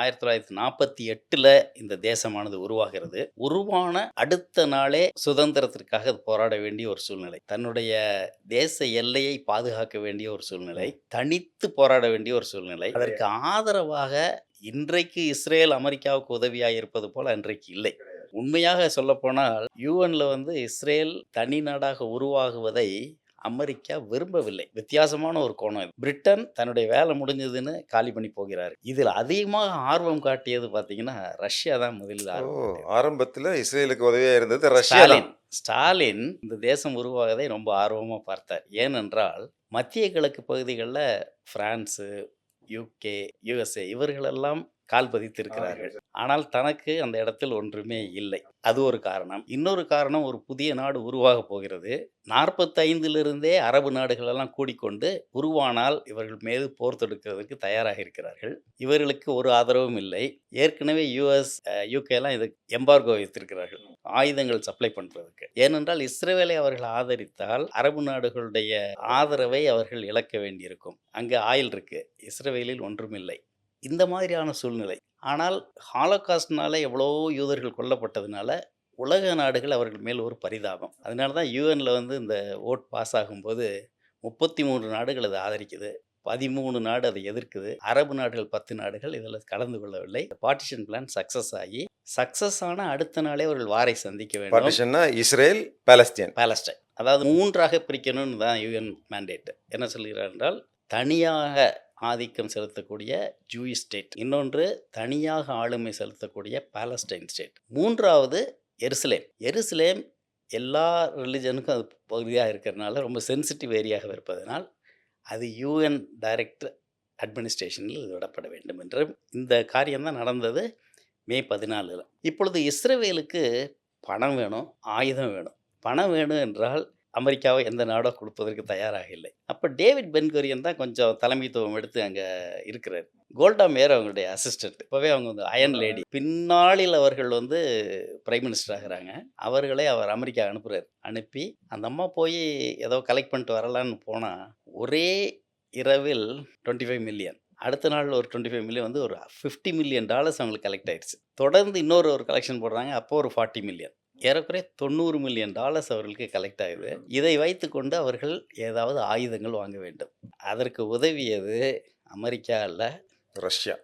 1948ல இந்த தேசமானது உருவாகிறது. உருவான அடுத்த நாளே சுதந்திரத்திற்காக அது போராட வேண்டிய ஒரு சூழ்நிலை. தன்னுடைய தேச எல்லையை பாதுகாக்க வேண்டிய ஒரு சூழ்நிலை. தனித்து போராட வேண்டிய ஒரு சூழ்நிலை. அதற்கு ஆதரவாக இன்றைக்கு இஸ்ரேல் அமெரிக்காவுக்கு உதவியா இருப்பது போல அன்றைக்கு இல்லை. உண்மையாக சொல்லப்போனால் யுஎன்ல இஸ்ரேல் தனி நாடாக உருவாகுவதை அமெரிக்கா விரும்பவில்லை. வித்தியாசமான ஒரு கோணம் இது. பிரிட்டன் தன்னுடைய வேலை முடிஞ்சதுன்னு காலி பண்ணி போகிறார். இதில் அதிகமாக ஆர்வம் காட்டியது பார்த்தீங்கன்னா, ரஷ்யா தான் முதலில் ஆரம்பத்துல இஸ்ரேலுக்கு உதவியா இருந்தது ரஷ்யா தான். ஸ்டாலின் இந்த தேசம் உருவாவதை ரொம்ப ஆர்வமா பார்த்தார். ஏனென்றால், மத்திய கிழக்கு பகுதிகள்ல பிரான்ஸு, யுகே, யுஎஸ்ஏ இவர்களெல்லாம் கால் பதித்திருக்கிறார்கள். ஆனால் தனக்கு அந்த இடத்தில் ஒன்றுமே இல்லை. அது ஒரு காரணம். இன்னொரு காரணம், ஒரு புதிய நாடு உருவாகப் போகிறது. 45லிருந்தே அரபு நாடுகள் எல்லாம் கூடிக்கொண்டு உருவானால் இவர்கள் மீது போர் தொடுக்கிறதுக்கு தயாராக இருக்கிறார்கள். இவர்களுக்கு ஒரு ஆதரவும் இல்லை. ஏற்கனவே யுஎஸ், யுகேலாம் இதுக்கு எம்பார்கோ வைத்திருக்கிறார்கள். ஆயுதங்கள் சப்ளை பண்றதுக்கு. ஏனென்றால் இஸ்ரேலை அவர்கள் ஆதரித்தால் அரபு நாடுகளுடைய ஆதரவை அவர்கள் இழக்க வேண்டியிருக்கும். அங்கே ஆயில் இருக்கு. இஸ்ரேலில் ஒன்றுமில்லை. இந்த மாதிரியான சூழ்நிலை. ஆனால் ஹாலோகாஸ்ட்னால எவ்வளவோ யூதர்கள் கொல்லப்பட்டதுனால உலக நாடுகள் அவர்கள் மேல் ஒரு பரிதாபம். அதனால தான் யுஎன்ல இந்த ஓட் பாஸ் ஆகும்போது 33 நாடுகள் அதை ஆதரிக்குது. 13 நாடு அதை எதிர்க்குது. அரபு நாடுகள் 10 நாடுகள் இதில் கலந்து கொள்ளவில்லை. பார்ட்டிஷன் பிளான் சக்சஸ் ஆன அடுத்த நாளே அவர்கள் வாரை சந்திக்க வேண்டும். பார்ட்டிஷன்னா இஸ்ரேல், பாலஸ்தீன். அதாவது 3ஆக பிரிக்கணும்னு தான் யுஎன் மேண்டேட். என்ன சொல்கிறார் என்றால், தனியாக ஆதிக்கம் செலுத்தக்கூடிய ஜூயிஷ் ஸ்டேட், இன்னொன்று தனியாக ஆளுமை செலுத்தக்கூடிய பாலஸ்டைன் ஸ்டேட், மூன்றாவது எருசலேம் எல்லா ரிலிஜனுக்கும் அது பகுதியாக இருக்கிறதுனால ரொம்ப சென்சிட்டிவ் ஏரியாக இருப்பதனால் அது யுஎன் டைரக்ட் அட்மினிஸ்ட்ரேஷனில் விடப்பட வேண்டும் என்ற இந்த காரியம்தான் நடந்தது மே 14. இப்பொழுது இஸ்ரேலுக்கு பணம் வேணும், ஆயுதம் வேணும். பணம் வேணும் என்றால் அமெரிக்காவை எந்த நாடோ கொடுப்பதற்கு தயாராக இல்லை. அப்போ டேவிட் பென்குரியன் தான் கொஞ்சம் தலைமைத்துவம் எடுத்து அங்கே இருக்கிறார். கோல்டா மேயர் அவங்களுடைய அசிஸ்டன்ட். இப்போவே அவங்க அயன் லேடி. பின்னாளில் அவர்கள் பிரைம் மினிஸ்டர் ஆகிறாங்க. அவர்களே அவர் அமெரிக்கா அனுப்புகிறார். அனுப்பி அந்த அம்மா போய் ஏதோ கலெக்ட் பண்ணிட்டு வரலான்னு போனால் ஒரே இரவில் 25 மில்லியன், அடுத்த நாள் ஒரு 25 மில்லியன் ஒரு $50 மில்லியன் அவங்களுக்கு கலெக்ட் ஆயிடுச்சு. தொடர்ந்து இன்னொரு கலெக்ஷன் போடுறாங்க. அப்போ ஒரு 40 மில்லியன், ஏறக்குறைய $90 மில்லியன் அவர்களுக்கு கலெக்ட் ஆகுது. இதை வைத்துக்கொண்டு அவர்கள் ஏதாவது ஆயுதங்கள் வாங்க வேண்டும். அதற்கு உதவியது அமெரிக்கா அல்ல, ரஷ்யா.